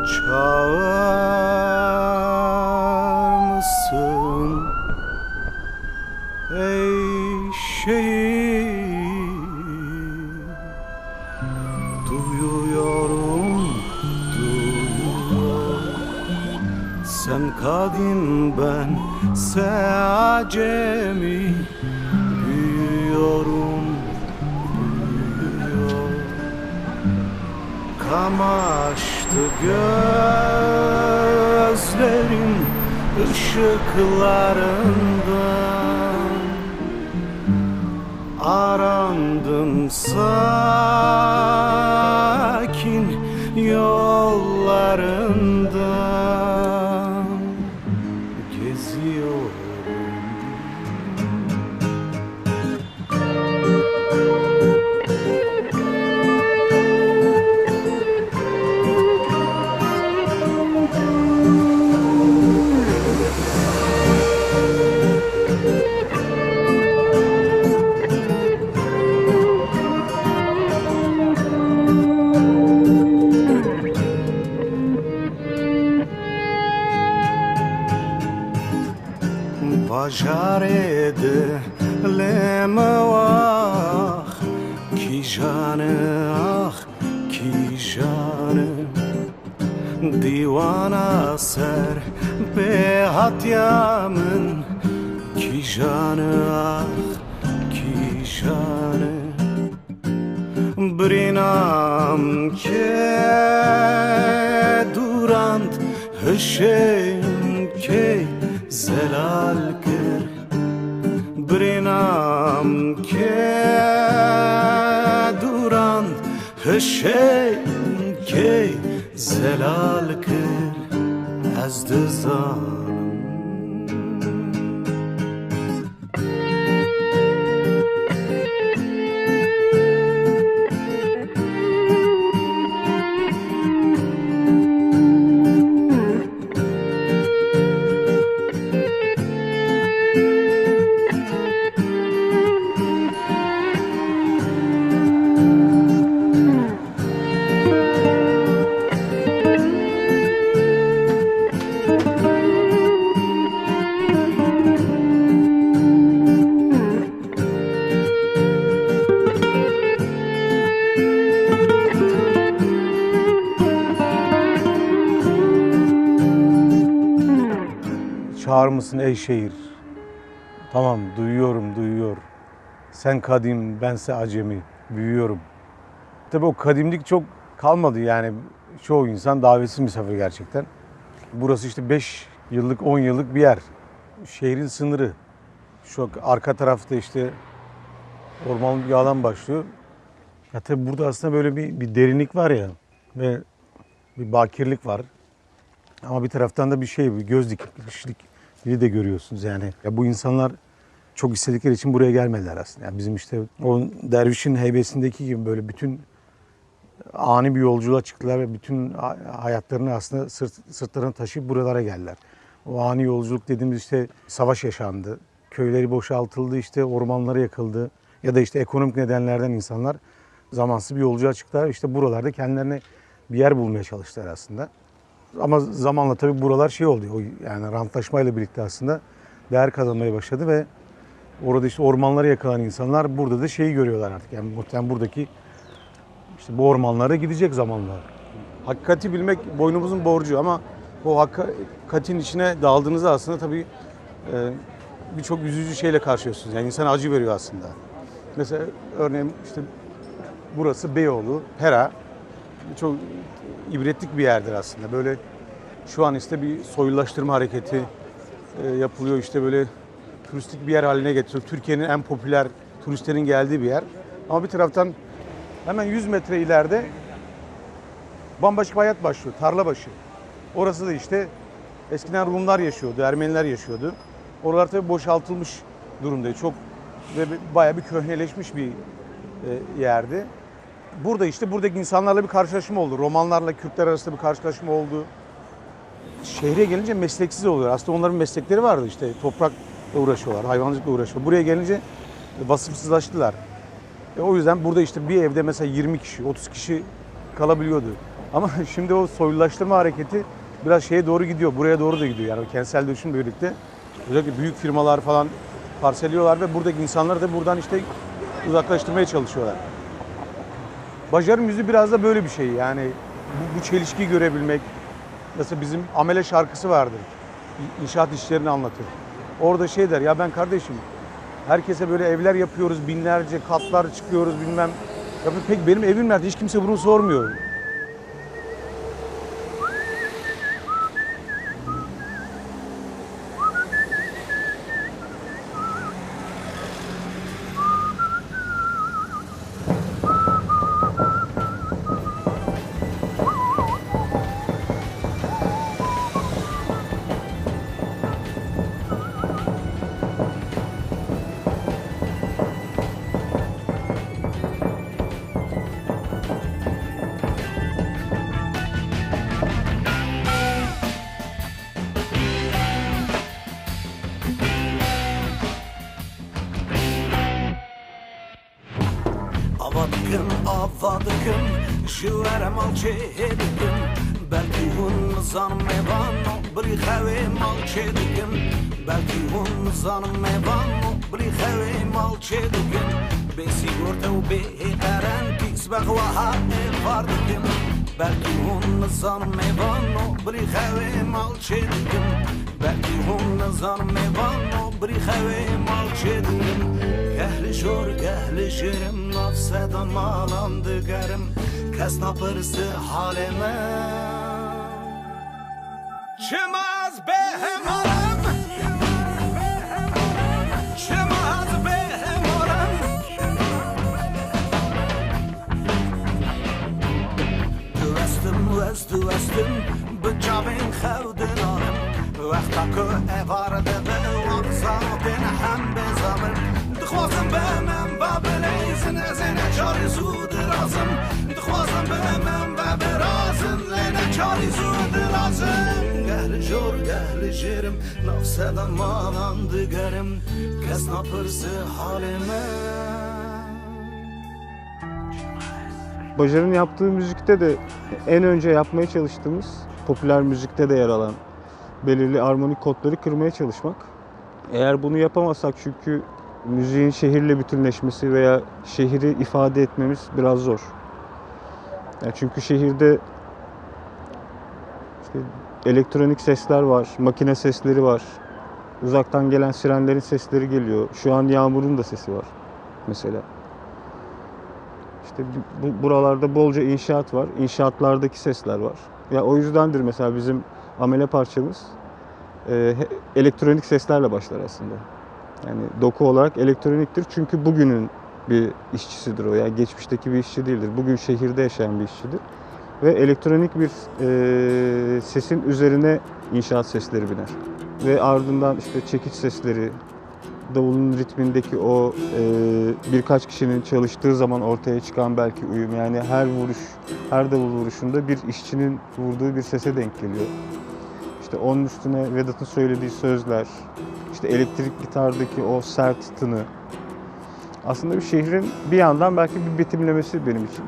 Çağır mısın ey şehir? Duyuyorum, sen kadim bense acemi. Büyüyorum, büyüyor. Kamaştı gözlerin ışıklarından. Arandım sakin yollarından. Geziyorum. Bajaredim ah ki jane ah ki jane. Divana ser be hatyamın ki jane ah ki jane. Brinam ke durand hışem ke zelal kır. Brinam ke durand hışem ke zelal kır. Az dızanım çağır mısın ey şehir? Tamam, duyuyorum, duyuyor. Sen kadim, bense acemi, büyüyorum. Tabii o kadimlik çok kalmadı yani. Çoğu insan davetsiz misafir gerçekten. Burası işte 5 yıllık, 10 yıllık bir yer. Şehrin sınırı. Şu arka tarafta işte ormanlık bir alan başlıyor. Ya tabii burada aslında böyle bir derinlik var ya ve bir bakirlik var. Ama bir taraftan da bir göz dikmişlik gibi de görüyorsunuz yani. Ya bu insanlar çok istedikleri için buraya gelmediler aslında. Yani bizim işte o dervişin heybesindeki gibi böyle bütün ani bir yolculuğa çıktılar ve bütün hayatlarını aslında sırtlarına taşıyıp buralara geldiler. O ani yolculuk dediğimiz işte savaş yaşandı, köyleri boşaltıldı, işte ormanları yakıldı ya da işte ekonomik nedenlerden insanlar zamansız bir yolculuğa çıktılar. İşte buralarda kendilerine bir yer bulmaya çalıştılar aslında. Ama zamanla tabii buralar oldu. Yani rantlaşmayla birlikte aslında değer kazanmaya başladı ve orada işte ormanları yakılan insanlar burada da görüyorlar artık. Yani muhtemelen buradaki işte bu ormanlara gidecek zamanla. Hakikati bilmek boynumuzun borcu ama o hakikatin içine daldığınızda aslında tabii birçok üzücü şeyle karşılaşıyorsunuz. Yani insana acı veriyor aslında. Mesela örneğin işte burası Beyoğlu, Pera. Çok ibretlik bir yerdir aslında. Böyle şu an işte bir soylulaştırma hareketi yapılıyor. İşte böyle turistik bir yer haline getiriyor. Türkiye'nin en popüler turistlerin geldiği bir yer. Ama bir taraftan hemen 100 metre ileride bambaşka bir hayat başlıyor. Tarlabaşı. Orası da işte eskiden Rumlar yaşıyordu, Ermeniler yaşıyordu. Oralar tabii boşaltılmış durumda. Çok ve bayağı bir köhneleşmiş bir yerdi. Burada işte buradaki insanlarla bir karşılaşma oldu. Romanlarla Kürtler arasında bir karşılaşma oldu. Şehre gelince mesleksiz oluyor. Aslında onların meslekleri vardı işte. Toprakla uğraşıyorlar, hayvancılıkla uğraşıyorlar. Buraya gelince vasıfsızlaştılar. O yüzden burada işte bir evde mesela 20 kişi, 30 kişi kalabiliyordu. Ama şimdi o soylulaştırma hareketi biraz şeye doğru gidiyor, buraya doğru da gidiyor. Yani kentsel dönüşümle birlikte özellikle büyük firmalar falan parseliyorlar ve buradaki insanları da buradan işte uzaklaştırmaya çalışıyorlar. Bajar'ın müziği biraz da böyle bir şey. Yani bu çelişkiyi görebilmek. Mesela bizim Amele şarkısı vardır. İnşaat işlerini anlatır. Orada şey der, ya ben kardeşim herkese böyle evler yapıyoruz, binlerce katlar çıkıyoruz bilmem. Ya pek benim evim nerede? Hiç kimse bunu sormuyor. Avadıkım, şiverem alçeedikim Belki hun zanım mevano, bri xevim alçeedikim Belki hun zanım mevano, bri xevim alçeedikim Besi gorte u behi qaren, kis beqvaha vardikim Belki hun zanım mevano, bri xevim alçeedikim Belki hun zanım mevano, bri xevim alçeedikim Gehli şor, gehli şirim, nafseda malandı gerim Kes napırsı halime Çimaz behem aram Çimaz behem aram Düvestim, bıçavin xevdin aram Vekta ku evarde ve vakzadin hem bezamir Dixwazim bemem ve bileyzin ezine çari zud lazım Dixwazim bemem ve birazin lene çari zud lazım Gehli jor gehli jirim nafseden malandı gerim Kes napırsı halime Bajar'ın yaptığı müzikte de en önce yapmaya çalıştığımız popüler müzikte de yer alan belirli armonik kodları kırmaya çalışmak. Eğer bunu yapamazsak çünkü müziğin şehirle bütünleşmesi veya şehri ifade etmemiz biraz zor. Yani çünkü şehirde işte elektronik sesler var, makine sesleri var. Uzaktan gelen sirenlerin sesleri geliyor. Şu an yağmurun da sesi var mesela. İşte buralarda bolca inşaat var. İnşaatlardaki sesler var. Ya o yüzdendir mesela bizim Amele parçamız elektronik seslerle başlar aslında. Yani doku olarak elektroniktir çünkü bugünün bir işçisidir o. Yani geçmişteki bir işçi değildir. Bugün şehirde yaşayan bir işçidir. Ve elektronik bir sesin üzerine inşaat sesleri biner. Ve ardından işte çekiç sesleri, davulun ritmindeki o birkaç kişinin çalıştığı zaman ortaya çıkan belki uyum. Yani her vuruş, her davul vuruşunda bir işçinin vurduğu bir sese denk geliyor. İşte onun üstüne Vedat'ın söylediği sözler, işte elektrik gitardaki o sert tını. Aslında bir şehrin bir yandan belki bir betimlemesi benim için.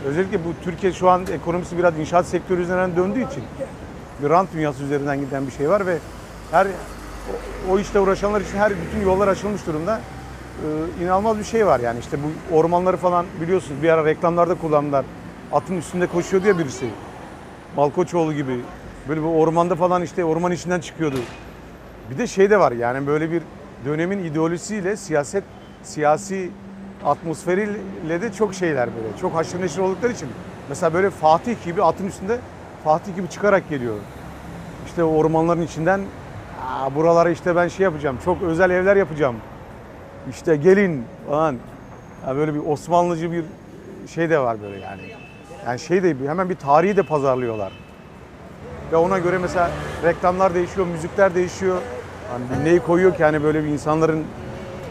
özellikle bu Türkiye şu an ekonomisi biraz inşaat sektörü üzerinden döndüğü için bir rant dünyası üzerinden giden bir şey var ve o işle uğraşanlar için bütün yollar açılmış durumda. İnanılmaz bir şey var yani işte bu ormanları falan biliyorsunuz bir ara reklamlarda kullandılar. Atın üstünde koşuyordu ya birisi. Malkoçoğlu gibi. Böyle bir ormanda falan işte orman içinden çıkıyordu. Bir de şey de var yani böyle bir dönemin ideolojisiyle siyasi atmosferiyle de çok şeyler böyle. Çok haşır neşir oldukları için. Mesela böyle Fatih gibi atın üstünde Fatih gibi çıkarak geliyor. İşte o ormanların içinden buralara işte ben şey yapacağım. Çok özel evler yapacağım. İşte gelin falan. Yani böyle bir Osmanlıcı bir şey de var böyle yani. Yani şey de hemen bir tarihi de pazarlıyorlar. Ve ona göre mesela reklamlar değişiyor, müzikler değişiyor. Hani neyi koyuyor ki hani böyle bir insanların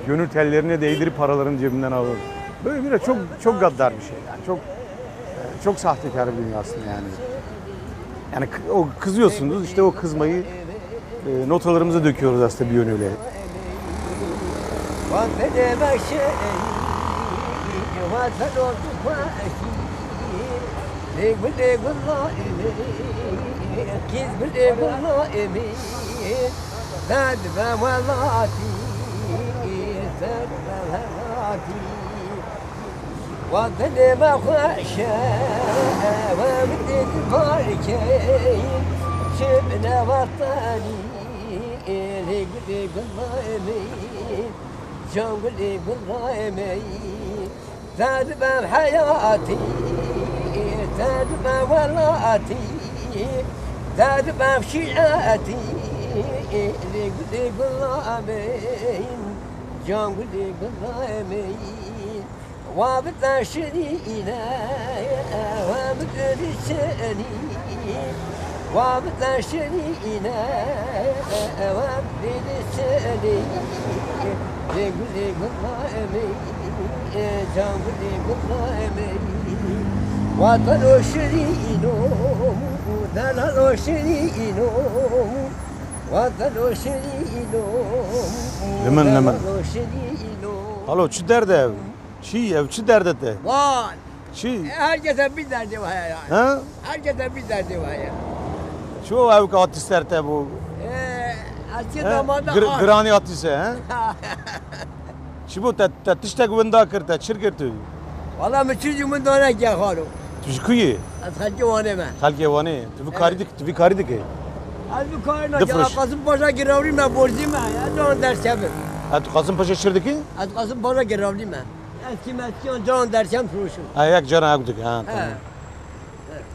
gönül tellerine değdirip paraların cebinden alıyor. Böyle bir de çok gaddar bir şey yani. Çok sahtekar bir dünya aslında yani. Yani o kızıyorsunuz işte o kızmayı notalarımıza döküyoruz aslında bir yönüyle. وطني ما خشى ومدد فاركين شبنا وطني ليق الله يمين شوق ليق الله يمين تدبى بحياتي تدبى ولاتي تدبى بشيعاتي ليق الله يمين شوق ليق الله يمين وابتشرينا وابتشري وابتشرينا وابتشري يقولي الله أمي جنبي الله أمي وطنو شرينو دلالو شرينو وطنو شرينو Lemen. شرينو Alo çi derde? Çi ev çi derde de? Var. Çi? Herkese bir derdi var ya. Ha? Herkese bir derdi var ya. Şu ev ka atisterte bu. Eski zamanda Grani atise ha? Çi bu tiştek venda kırta çirkirtü. Valla müçücümün dönek ya halu. Tüşkuyi. Az halki vane me. Halke vani. Tu karidik ki. Az bu kayna Dıfış. ya Kasımpaşa giravli me borcum me. Ya don dersem. Tu Kasımpaşa şirdiki? Az Kasımpaşa giravli me. Eski don dersem furuşum. Ayak cana ayak dik. Ha He.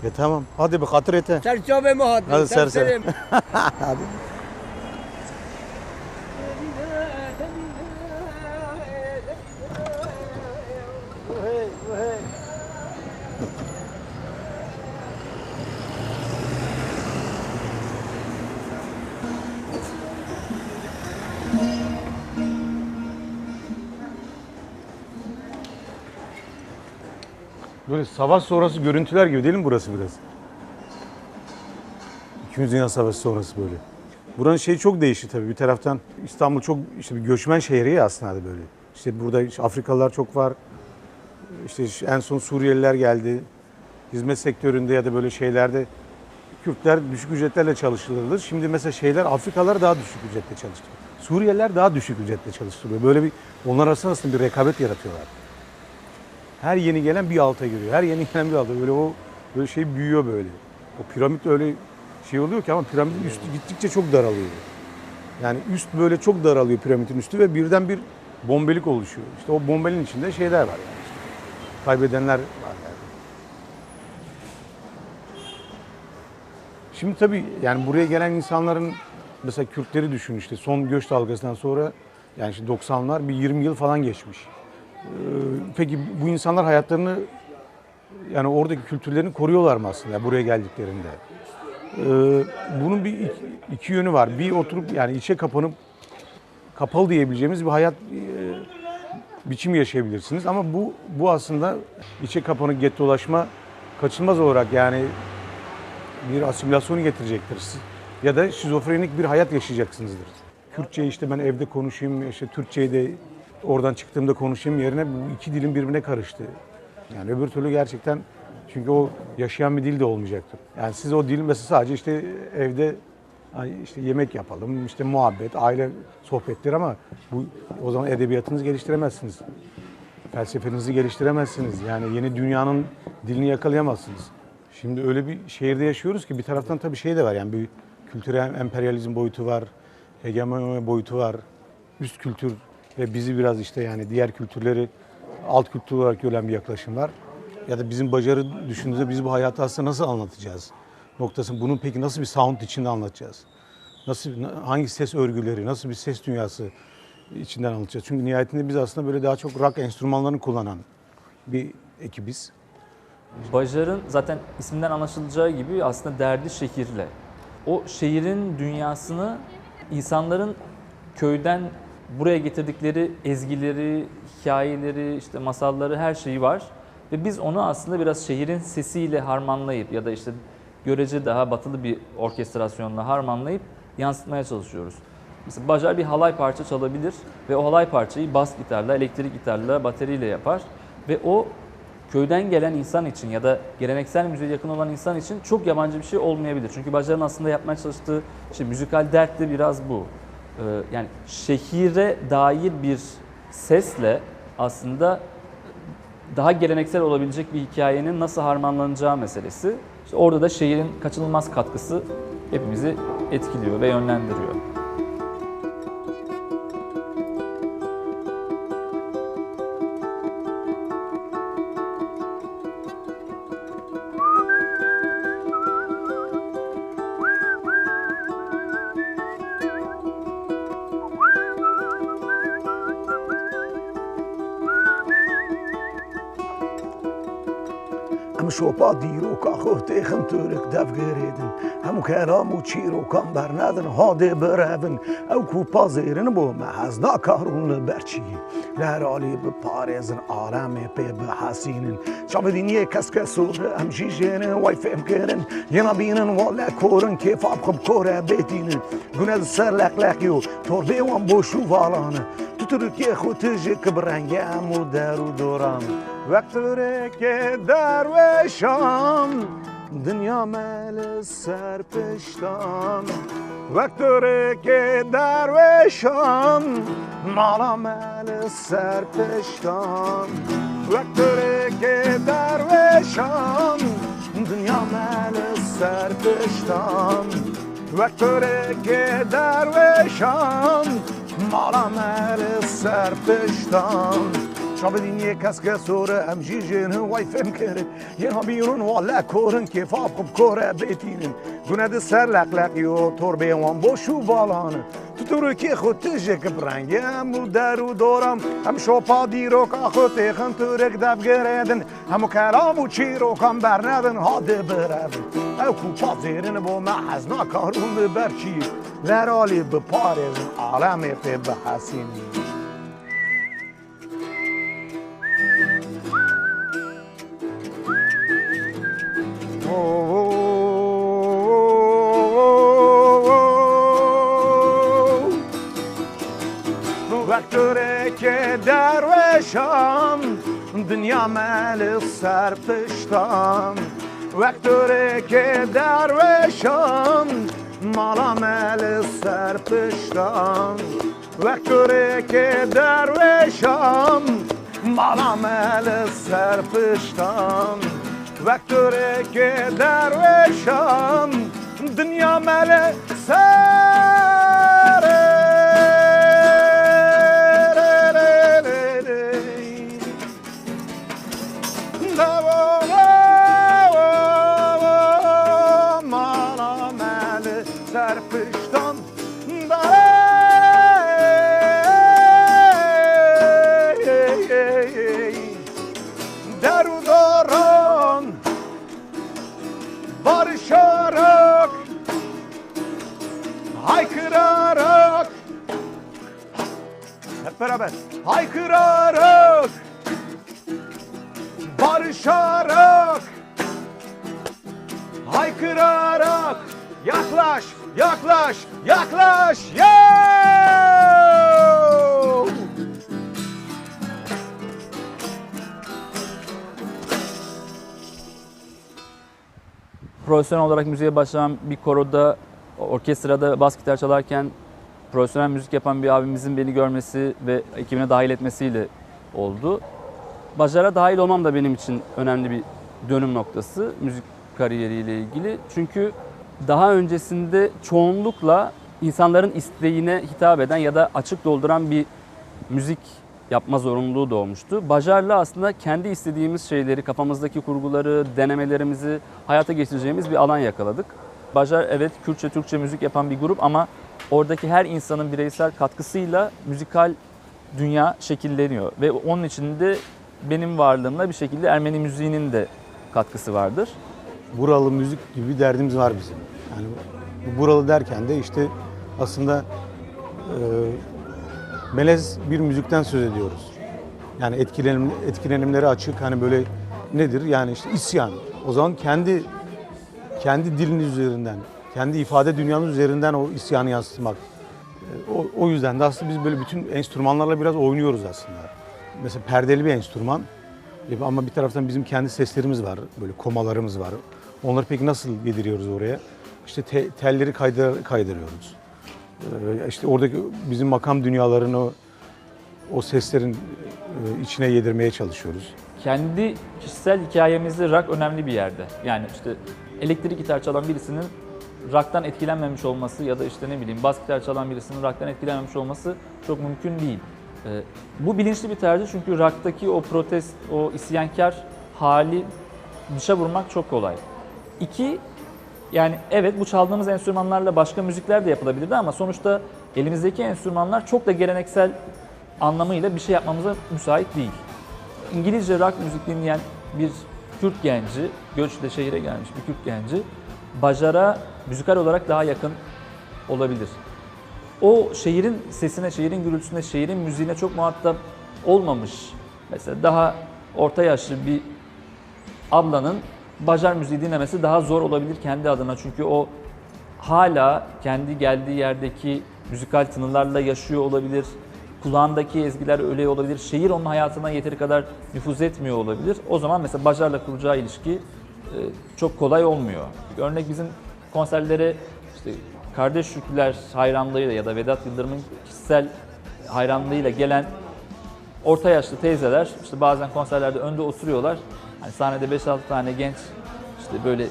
tamam. Tamam. Hadi bir hatır ete. Serçabe mi haddi? Hadi ser. Hadi. Böyle savaş sonrası görüntüler gibi değil mi burası biraz? İkinci Dünya Savaşı sonrası böyle. Buranın şeyi çok değişti tabii. Bir taraftan İstanbul çok işte bir göçmen şehri ya aslında böyle. İşte burada işte Afrikalılar çok var. İşte en son Suriyeliler geldi. Hizmet sektöründe ya da böyle şeylerde Kürtler düşük ücretlerle çalıştırılır. Şimdi mesela Afrikalılar daha düşük ücretle çalıştırıyor. Suriyeliler daha düşük ücretle çalıştırıyor. Böyle bir onlar arasında aslında bir rekabet yaratıyorlar. Her yeni gelen bir alta giriyor. Her yeni gelen bir alta. Böyle şey büyüyor böyle. O piramit öyle şey oluyor ki ama piramidin üstü gittikçe çok daralıyor. Yani üst böyle çok daralıyor piramidin üstü ve birden bir bombelik oluşuyor. İşte o bombelin içinde şeyler var yani. İşte kaybedenler var yani. Şimdi tabii yani buraya gelen insanların mesela Kürtleri düşün işte son göç dalgasından sonra yani işte 90'lar bir 20 yıl falan geçmiş. Peki bu insanlar hayatlarını yani oradaki kültürlerini koruyorlar mı aslında yani buraya geldiklerinde? Bunun iki yönü var. Bir oturup yani içe kapanıp kapalı diyebileceğimiz bir hayat biçimi yaşayabilirsiniz. Ama bu aslında içe kapanık gettolaşma kaçınılmaz olarak yani bir asimilasyonu getirecektir. Ya da şizofrenik bir hayat yaşayacaksınızdır. Kürtçeyi işte ben evde konuşayım, işte Türkçeyi de oradan çıktığımda konuşayım yerine bu iki dilin birbirine karıştı. Yani öbür türlü gerçekten Çünkü o yaşayan bir dil de olmayacaktır. Yani siz o dil mesela sadece işte evde işte yemek yapalım, işte muhabbet, aile sohbetleri ama bu o zaman edebiyatınızı geliştiremezsiniz. Felsefenizi geliştiremezsiniz. Yani yeni dünyanın dilini yakalayamazsınız. Şimdi öyle bir şehirde yaşıyoruz ki bir taraftan tabii şey de var yani bir kültürel emperyalizm boyutu var, hegemonya boyutu var, üst kültür ve bizi biraz işte yani diğer kültürleri alt kültür olarak gören bir yaklaşım var. Ya da bizim başarı düşündüğümüzde biz bu hayatı aslında nasıl anlatacağız noktasını. Bunun peki nasıl bir sound içinde anlatacağız? Hangi ses örgüleri, nasıl bir ses dünyası içinden anlatacağız? Çünkü nihayetinde biz aslında böyle daha çok rock enstrümanlarını kullanan bir ekibiz. Bajar'ın zaten isminden anlaşılacağı gibi aslında derdi şehirle. O şehrin dünyasını insanların köyden buraya getirdikleri ezgileri, hikayeleri, işte masalları her şeyi var. Ve biz onu aslında biraz şehrin sesiyle harmanlayıp ya da işte görece daha batılı bir orkestrasyonla harmanlayıp yansıtmaya çalışıyoruz. Mesela Bajar bir halay parça çalabilir ve o halay parçayı bas gitarla, elektrik gitarla, bateriyle yapar. Ve o köyden gelen insan için ya da geleneksel müziğe yakın olan insan için çok yabancı bir şey olmayabilir. Çünkü Bajar'ın aslında yapmaya çalıştığı müzikal dert de biraz bu. Yani şehire dair bir sesle aslında daha geleneksel olabilecek bir hikayenin nasıl harmanlanacağı meselesi. İşte orada da şehrin kaçınılmaz katkısı hepimizi etkiliyor ve yönlendiriyor. ام شوپا دیروکا خورتی خم تورک دف گریدن همو کلام و چیروکان برندن هاده برابن او کوپا زیرن بو محزنا کارون برچی لرالی به پارزن عالم پی به حسینن شاب دینیه کس کسور ام جیجن وای فهم کرن ینا بینن والا کورن کیف اب خب کوره بیتینن گونه سر لق لقیو توربه وان بوشو والانه تو ترکیه خود تجی کبرنگی امو درو دوران وقتی که درویشان دنیا مل سرپشتان وقتی که درویشان مالا مل سرپشتان وقتی که درویشان دنیا مل سرپشتان وقتی که درویشان مالا مل سرپشتان شاب دینیه کس که سوره ام جیجن وای فهم کرد یه ها بیرون والا کورن که فاب خوب کوره بیتینن گونه ده سر لق لقی و توربه وان بوشو بالانه تو ترکی خود تجه که برنگی همو درو دورم هم شوپا دیرو که خود تیخن ترک دف گریدن همو کلام و چیرو کم برندن هاده برابن او کوپا زیرن با محزنا کارون برچی لرالی بپارزن عالم پی بحسینی وقتی که درویشم دنیا مل سرپشتم وقتی که درویشم مالا مل سرپشتم وقتی که درویشم مالا مل سرپشتم وقتی که درویشم دنیا مل barışarak, haykırarak, hep beraber haykırarak, barışarak, haykırarak, yaklaş, yaklaş, yaklaş, profesyonel olarak müziğe başlayan bir koroda, orkestrada bas gitar çalarken profesyonel müzik yapan bir abimizin beni görmesi ve ekibine dahil etmesiyle oldu. Bajar'a dahil olmam da benim için önemli bir dönüm noktası müzik kariyeriyle ilgili. Çünkü daha öncesinde çoğunlukla insanların isteğine hitap eden ya da açık dolduran bir müzik yapma zorunluluğu doğmuştu. Bajar'la aslında kendi istediğimiz şeyleri, kafamızdaki kurguları, denemelerimizi hayata geçireceğimiz bir alan yakaladık. Bajar evet Kürtçe, Türkçe müzik yapan bir grup ama oradaki her insanın bireysel katkısıyla müzikal dünya şekilleniyor. Ve onun içinde benim varlığımla bir şekilde Ermeni müziğinin de katkısı vardır. Buralı müzik gibi bir derdimiz var bizim. Yani bu buralı derken de işte aslında melez bir müzikten söz ediyoruz. Yani etkilenimleri açık, hani böyle nedir? Yani işte isyan. O zaman kendi diliniz üzerinden, kendi ifade dünyanız üzerinden o isyanı yansıtmak. O yüzden de aslında biz böyle bütün enstrümanlarla biraz oynuyoruz aslında. Mesela perdeli bir enstrüman ama bir taraftan bizim kendi seslerimiz var, böyle komalarımız var. Onları peki nasıl yediriyoruz oraya? İşte telleri kaydırıyoruz. İşte oradaki bizim makam dünyalarını o seslerin içine yedirmeye çalışıyoruz. Kendi kişisel hikayemizde rock önemli bir yerde. Yani işte elektrik gitar çalan birisinin rock'tan etkilenmemiş olması ya da işte ne bileyim bas gitar çalan birisinin rock'tan etkilenmemiş olması çok mümkün değil. Bu bilinçli bir tercih çünkü rock'taki o protest, o isyankar hali dışa vurmak çok kolay. İki, yani evet bu çaldığımız enstrümanlarla başka müzikler de yapılabilirdi ama sonuçta elimizdeki enstrümanlar çok da geleneksel anlamıyla bir şey yapmamıza müsait değil. İngilizce rock müzik dinleyen bir Kürt genci, göçle şehire gelmiş bir Kürt genci, Bajar'a müzikal olarak daha yakın olabilir. O şehrin sesine, şehrin gürültüsüne, şehrin müziğine çok muhatap olmamış. Mesela daha orta yaşlı bir ablanın Bajar müziği dinlemesi daha zor olabilir kendi adına. Çünkü o hala kendi geldiği yerdeki müzikal tınılarla yaşıyor olabilir. Kulağındaki ezgiler öyle olabilir. Şehir onun hayatına yeteri kadar nüfuz etmiyor olabilir. O zaman mesela Bajar'la kuracağı ilişki çok kolay olmuyor. Örnek bizim konserlere işte Kardeş Şükrüler hayranlığıyla ya da Vedat Yıldırım'ın kişisel hayranlığıyla gelen orta yaşlı teyzeler işte bazen konserlerde önde oturuyorlar. Hani sahnede 5-6 tane genç işte böyle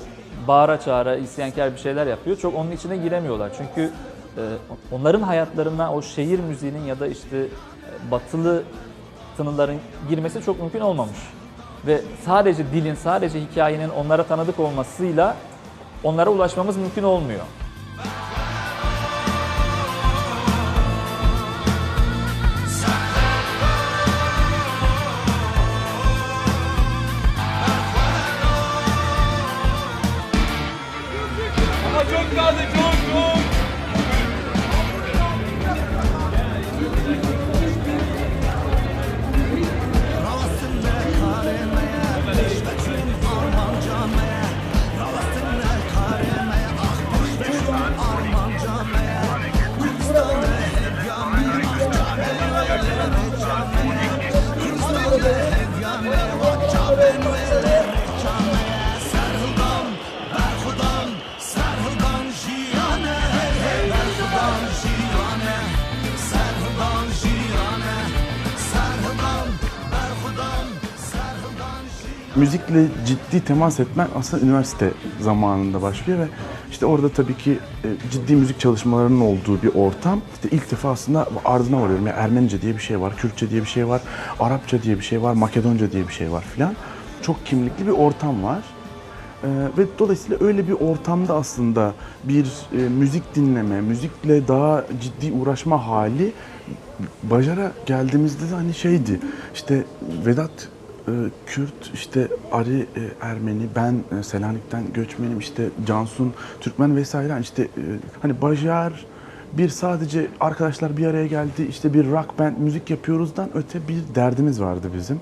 bağıra çağıra isyankar bir şeyler yapıyor. Çok onun içine giremiyorlar. Çünkü onların hayatlarına o şehir müziğinin ya da işte batılı tınıların girmesi çok mümkün olmamış. Ve sadece dilin, sadece hikayenin onlara tanıdık olmasıyla onlara ulaşmamız mümkün olmuyor. Müzikle ciddi temas etmen aslında üniversite zamanında başlıyor ve işte orada tabii ki ciddi müzik çalışmalarının olduğu bir ortam. İşte ilk defa aslında ardına varıyorum. Yani Ermenice diye bir şey var, Kürtçe diye bir şey var, Arapça diye bir şey var, Makedonca diye bir şey var filan. Çok kimlikli bir ortam var. Ve dolayısıyla öyle bir ortamda aslında bir müzik dinleme, müzikle daha ciddi uğraşma hali Bajar'a geldiğimizde de hani şeydi. İşte Vedat Kürt, işte Ari Ermeni, ben Selanik'ten göçmenim, işte Cansun Türkmen vesaire. İşte hani Bajar bir sadece arkadaşlar bir araya geldi, işte bir rock band müzik yapıyoruzdan öte bir derdimiz vardı bizim.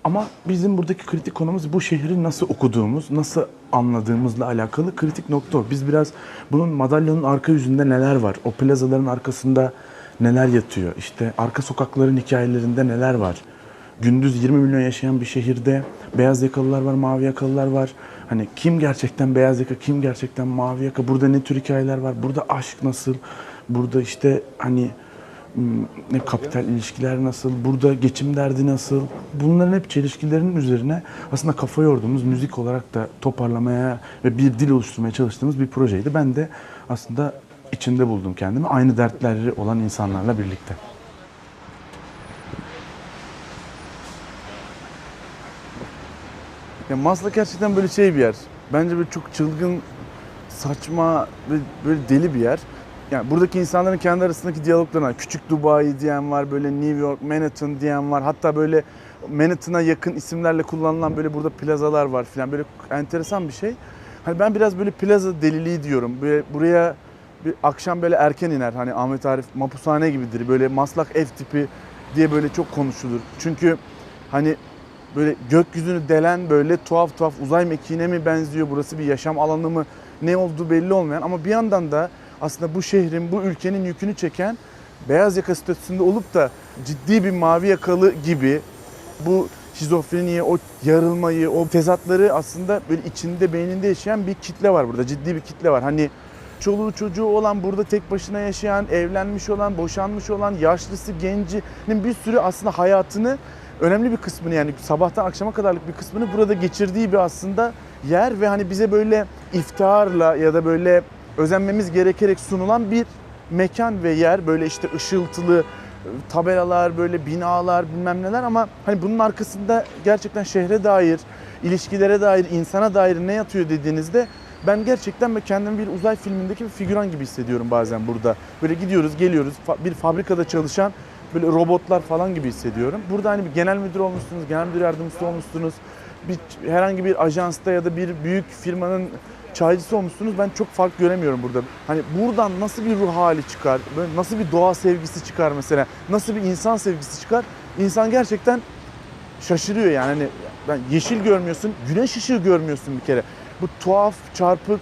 Ama bizim buradaki kritik konumuz bu şehri nasıl okuduğumuz, nasıl anladığımızla alakalı kritik nokta o. Biz biraz bunun madalyonun arka yüzünde neler var, o plazaların arkasında neler yatıyor, işte arka sokakların hikayelerinde neler var. gündüz 20 milyon yaşayan bir şehirde beyaz yakalılar var, mavi yakalılar var. Hani kim gerçekten beyaz yaka, kim gerçekten mavi yaka? Burada ne tür hikayeler var? Burada aşk nasıl? Burada işte hani ne kapital ilişkiler nasıl? Burada geçim derdi nasıl? Bunların hep çelişkilerinin üzerine aslında kafa yorduğumuz, müzik olarak da toparlamaya ve bir dil oluşturmaya çalıştığımız bir projeydi. Ben de aslında içinde buldum kendimi aynı dertleri olan insanlarla birlikte. Ya Maslak gerçekten böyle şey bir yer. Bence böyle çok çılgın, saçma ve böyle deli bir yer. Yani buradaki insanların kendi arasındaki diyaloglarına, küçük Dubai diyen var, böyle New York, Manhattan diyen var. Hatta böyle Manhattan'a yakın isimlerle kullanılan böyle burada plazalar var falan. Böyle enteresan bir şey. Hani ben biraz böyle plaza deliliği diyorum. Böyle buraya bir akşam böyle erken iner. Hani Ahmet Arif mapushane gibidir. Böyle Maslak ev tipi diye böyle çok konuşulur. Çünkü hani böyle gökyüzünü delen böyle tuhaf tuhaf uzay mekiğine mi benziyor? Burası bir yaşam alanı mı? Ne olduğu belli olmayan ama bir yandan da aslında bu şehrin, bu ülkenin yükünü çeken beyaz yaka statüsünde olup da ciddi bir mavi yakalı gibi bu şizofreniyi, o yarılmayı, o tezatları aslında böyle içinde, beyninde yaşayan bir kitle var burada. Ciddi bir kitle var. Hani çoluğu çocuğu olan, burada tek başına yaşayan, evlenmiş olan, boşanmış olan, yaşlısı, gencinin bir sürü aslında hayatını, önemli bir kısmını yani sabahtan akşama kadarlık bir kısmını burada geçirdiği bir aslında yer ve hani bize böyle iftiharla ya da böyle özenmemiz gerekerek sunulan bir mekan ve yer. Böyle işte ışıltılı tabelalar, böyle binalar, bilmem neler ama hani bunun arkasında gerçekten şehre dair, ilişkilere dair, insana dair ne yatıyor dediğinizde ben gerçekten kendimi bir uzay filmindeki bir figüran gibi hissediyorum bazen burada. Böyle gidiyoruz, geliyoruz, bir fabrikada çalışan böyle robotlar falan gibi hissediyorum. Burada hani bir genel müdür olmuşsunuz, genel müdür yardımcısı olmuşsunuz, herhangi bir ajansta ya da bir büyük firmanın çaycısı olmuşsunuz. Ben çok fark göremiyorum burada. Hani buradan nasıl bir ruh hali çıkar, böyle nasıl bir doğa sevgisi çıkar mesela, nasıl bir insan sevgisi çıkar? İnsan gerçekten şaşırıyor yani. Hani ben yeşil görmüyorsun, güneş ışığı görmüyorsun bir kere. Bu tuhaf, çarpık,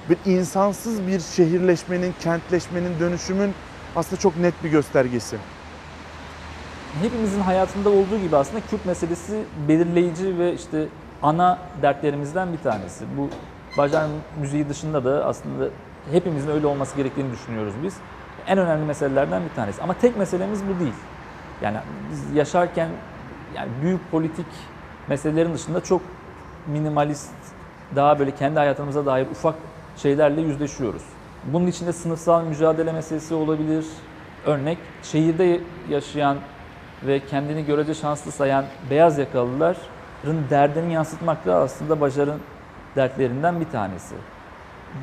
bir insansız bir şehirleşmenin, kentleşmenin, dönüşümün aslında çok net bir göstergesi. Hepimizin hayatında olduğu gibi aslında Kürt meselesi belirleyici ve işte ana dertlerimizden bir tanesi. Bu Bajar müziği dışında da aslında hepimizin öyle olması gerektiğini düşünüyoruz biz. En önemli meselelerden bir tanesi. Ama tek meselemiz bu değil. Yani biz yaşarken yani büyük politik meselelerin dışında çok minimalist, daha böyle kendi hayatımıza dair ufak şeylerle yüzleşiyoruz. Bunun içinde sınıfsal mücadele meselesi olabilir. Örnek, şehirde yaşayan ve kendini görece şanslı sayan beyaz yakalıların derdini yansıtmak da aslında Bajar'ın dertlerinden bir tanesi.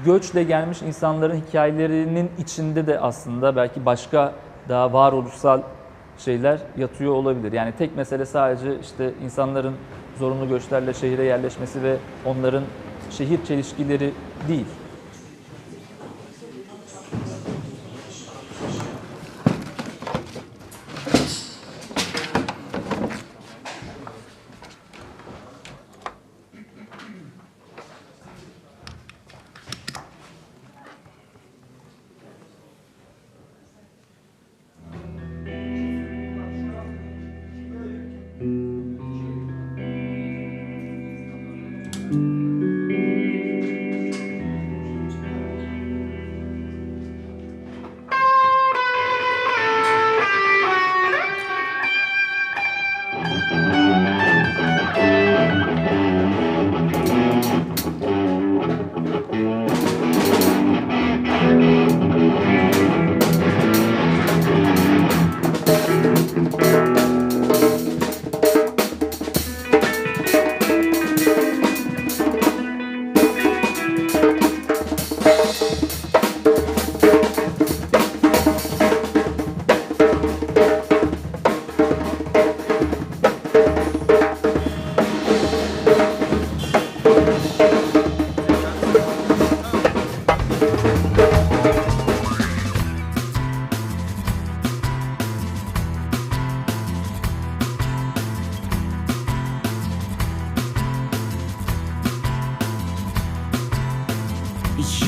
Göçle gelmiş insanların hikayelerinin içinde de aslında belki başka daha varoluşsal şeyler yatıyor olabilir. Yani tek mesele sadece işte insanların zorunlu göçlerle şehire yerleşmesi ve onların şehir çelişkileri değil.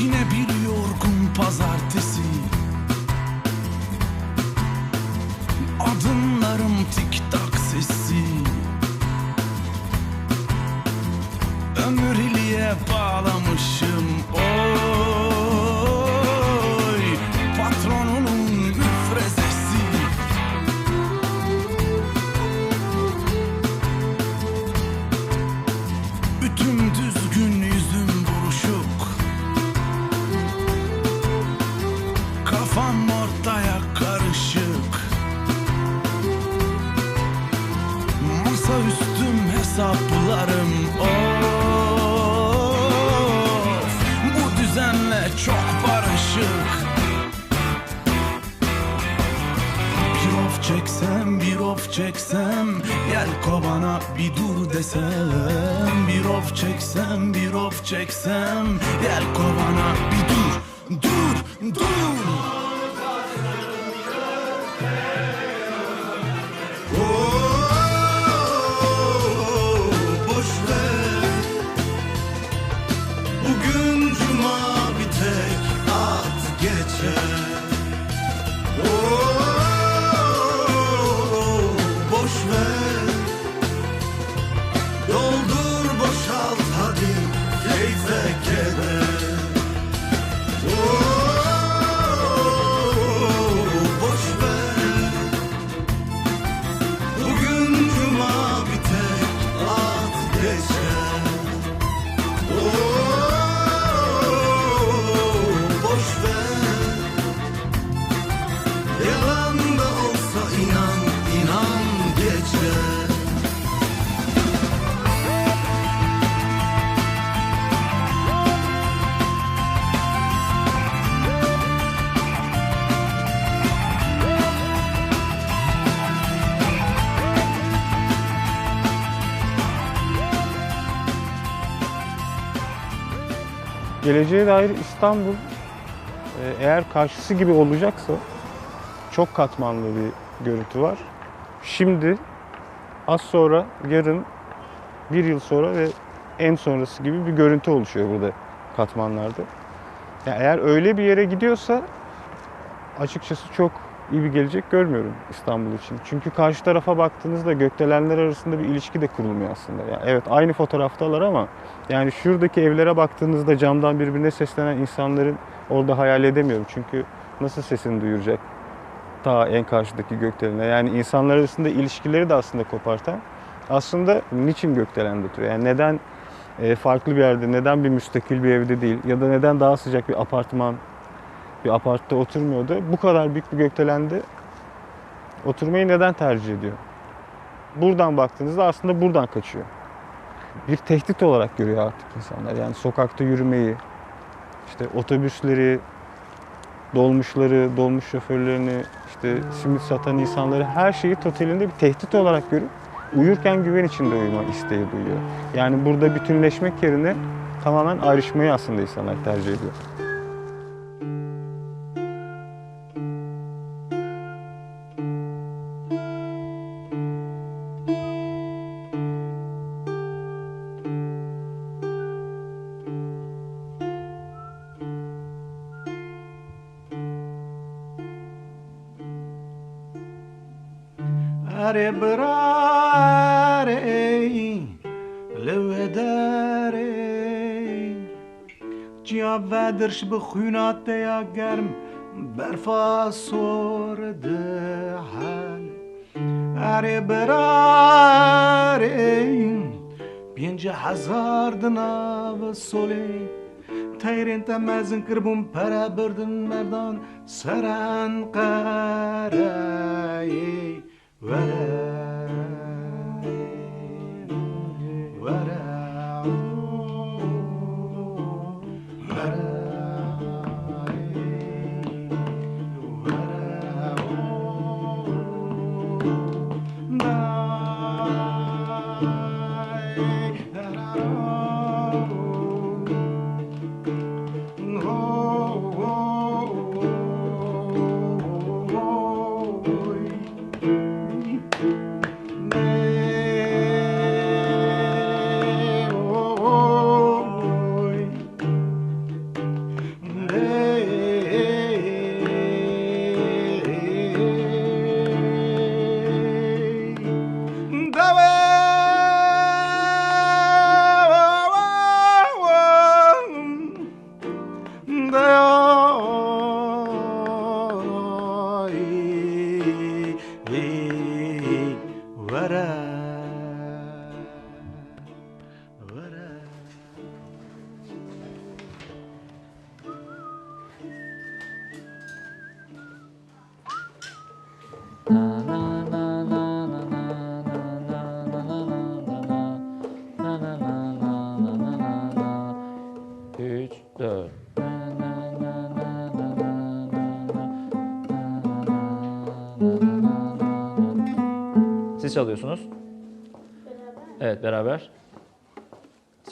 Yine bir yorgun pazartesi, adımlarım tik tak sessiz. bağlamışım. Oy patronunun müfrezesi. Ütüm düzgün, yüzüm buruşuk, kafam ortaya karışık. Masa üstüm hesaplarım. Of bu düzenle çok barışık. Bir of çeksem, bir of çeksem, gel kovana bir dur desem. Bir of çeksem, bir of çeksem, gel kovana bir dur, dur, dur. Boş ver, bugün cuma bir tek at geçer. Boş ver, doldur boşalt hadi keyfe keder. Boş ver, bugün cuma bir tek at geçer. Boş ver, yalan da olsa inan, inan geçer. Geleceğe dair İstanbul eğer karşısı gibi olacaksa çok katmanlı bir görüntü var. Şimdi, az sonra, yarın, bir yıl sonra ve en sonrası gibi bir görüntü oluşuyor burada katmanlarda. Yani eğer öyle bir yere gidiyorsa açıkçası çok iyi bir gelecek görmüyorum İstanbul için. Çünkü karşı tarafa baktığınızda gökdelenler arasında bir ilişki de kurulmuyor aslında. Yani evet, aynı fotoğraftalar ama yani şuradaki evlere baktığınızda camdan birbirine seslenen insanların orada hayal edemiyorum. Çünkü nasıl sesini duyuracak ta en karşıdaki gökdelenine? Yani insanlar arasında ilişkileri de aslında kopartan, aslında niçin gökdelende oturuyor? Yani neden farklı bir yerde, neden bir müstakil bir evde değil ya da neden daha sıcak bir apartman, bir apartta oturmuyordu? Bu kadar büyük bir gökdelende oturmayı neden tercih ediyor? Buradan baktığınızda aslında buradan kaçıyor. Bir tehdit olarak görüyor artık insanlar. Yani sokakta yürümeyi, işte otobüsleri, dolmuşları, dolmuş şoförlerini, işte simit satan insanları, her şeyi totalinde bir tehdit olarak görüp uyurken güven içinde uyuma isteği duyuyor. Yani burada bütünleşmek yerine tamamen ayrışmayı aslında insanlar tercih ediyor. Are brare levedare Cia vedrش بخونات یا گرم برفا سور ده حال Are brare 5000 دناو سولی تیرین تمازن کربون پرا بردن مردان سران قرایی çalıyorsunuz? Evet, beraber.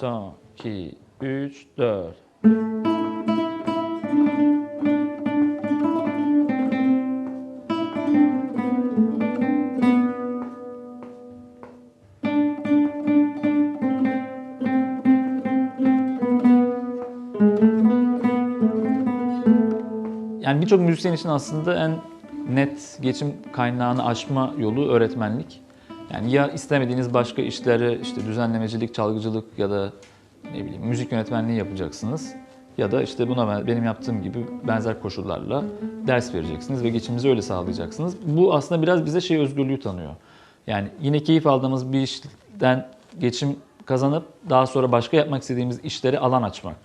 Son, 2, 3, 4. Yani birçok müzisyen için aslında en net geçim kaynağını aşma yolu öğretmenlik. Yani ya istemediğiniz başka işleri, işte düzenlemecilik, çalgıcılık ya da ne bileyim müzik yönetmenliği yapacaksınız. Ya da işte buna benim yaptığım gibi benzer koşullarla ders vereceksiniz ve geçiminizi öyle sağlayacaksınız. Bu aslında biraz bize özgürlüğü tanıyor. Yani yine keyif aldığımız bir işten geçim kazanıp daha sonra başka yapmak istediğimiz işlere alan açmak.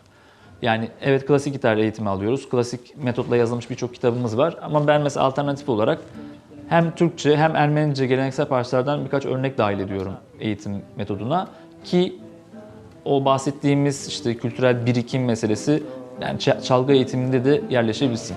Yani evet, klasik gitar eğitimi alıyoruz. Klasik metotla yazılmış birçok kitabımız var. Ama ben mesela alternatif olarak hem Türkçe hem Ermenice geleneksel parçalardan birkaç örnek dahil ediyorum eğitim metoduna. Ki o bahsettiğimiz işte kültürel birikim meselesi yani çalgı eğitiminde de yerleşebilsin.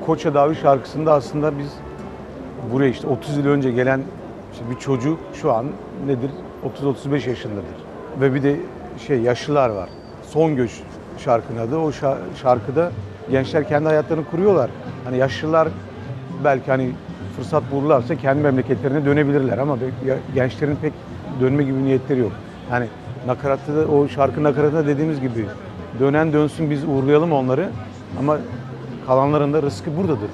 Koça Davi şarkısında aslında biz buraya işte 30 yıl önce gelen işte bir çocuk şu an nedir? 30-35 yaşındadır. Ve bir de yaşlılar var. Son Göç şarkının adı. O şarkıda gençler kendi hayatlarını kuruyorlar. Hani yaşlılar belki hani fırsat bulurlarsa kendi memleketlerine dönebilirler ama gençlerin pek dönme gibi niyetleri yok. Yani nakaratta da, o şarkı nakaratında dediğimiz gibi dönen dönsün, biz uğurlayalım onları ama kalanların da rızkı buradadır.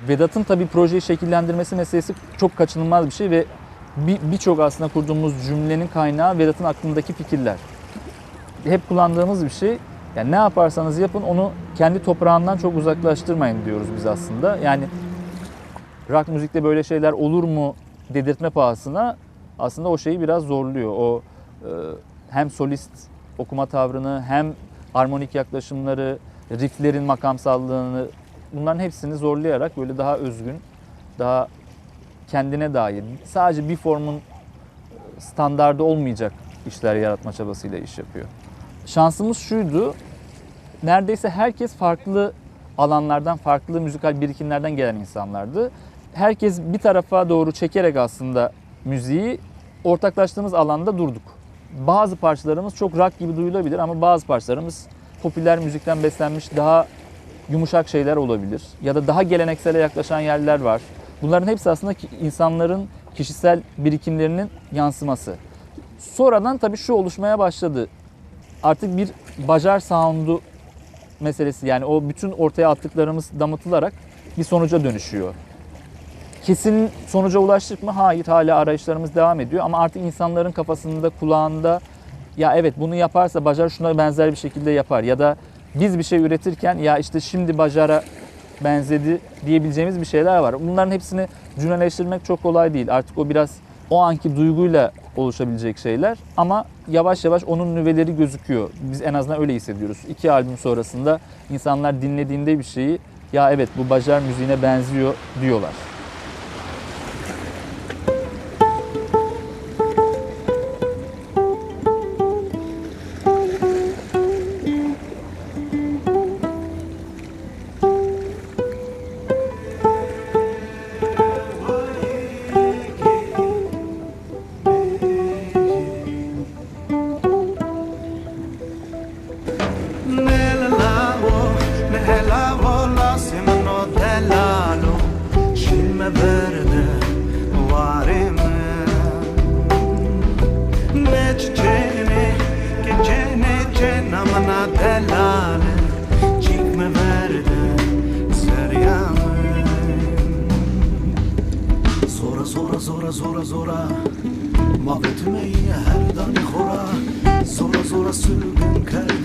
Vedat'ın tabii projeyi şekillendirmesi meselesi çok kaçınılmaz bir şey ve birçok aslında kurduğumuz cümlenin kaynağı Vedat'ın aklındaki fikirler. Hep kullandığımız bir şey. Yani ne yaparsanız yapın onu kendi toprağından çok uzaklaştırmayın diyoruz biz aslında. Yani rock müzikte böyle şeyler olur mu dedirtme pahasına aslında o şeyi biraz zorluyor. O hem solist okuma tavrını hem armonik yaklaşımları, rifflerin makamsallığını, bunların hepsini zorlayarak böyle daha özgün, daha kendine dair, sadece bir formun standardı olmayacak işler yaratma çabasıyla iş yapıyor. Şansımız şuydu, neredeyse herkes farklı alanlardan, farklı müzikal birikimlerden gelen insanlardı. Herkes bir tarafa doğru çekerek aslında müziği ortaklaştığımız alanda durduk. Bazı parçalarımız çok rock gibi duyulabilir ama bazı parçalarımız popüler müzikten beslenmiş daha yumuşak şeyler olabilir. Ya da daha geleneksele yaklaşan yerler var. Bunların hepsi aslında insanların kişisel birikimlerinin yansıması. Sonradan tabii şu oluşmaya başladı. Artık bir Bajar sound'u meselesi, yani o bütün ortaya attıklarımız damıtılarak bir sonuca dönüşüyor. Kesin sonuca ulaştık mı? Hayır, hala arayışlarımız devam ediyor ama artık insanların kafasında, kulağında ya evet bunu yaparsa Bajar şuna benzer bir şekilde yapar ya da biz bir şey üretirken ya işte şimdi Bajar'a benzedi diyebileceğimiz bir şeyler var. Bunların hepsini cümleleştirmek çok kolay değil. Artık o biraz o anki duyguyla oluşabilecek şeyler ama yavaş yavaş onun nüveleri gözüküyor. Biz en azından öyle hissediyoruz. 2 albüm sonrasında insanlar dinlediğinde bir şeyi ya evet bu Bajar müziğine benziyor diyorlar. زورا محبت می هر دانی خورا زورا سلگون کرد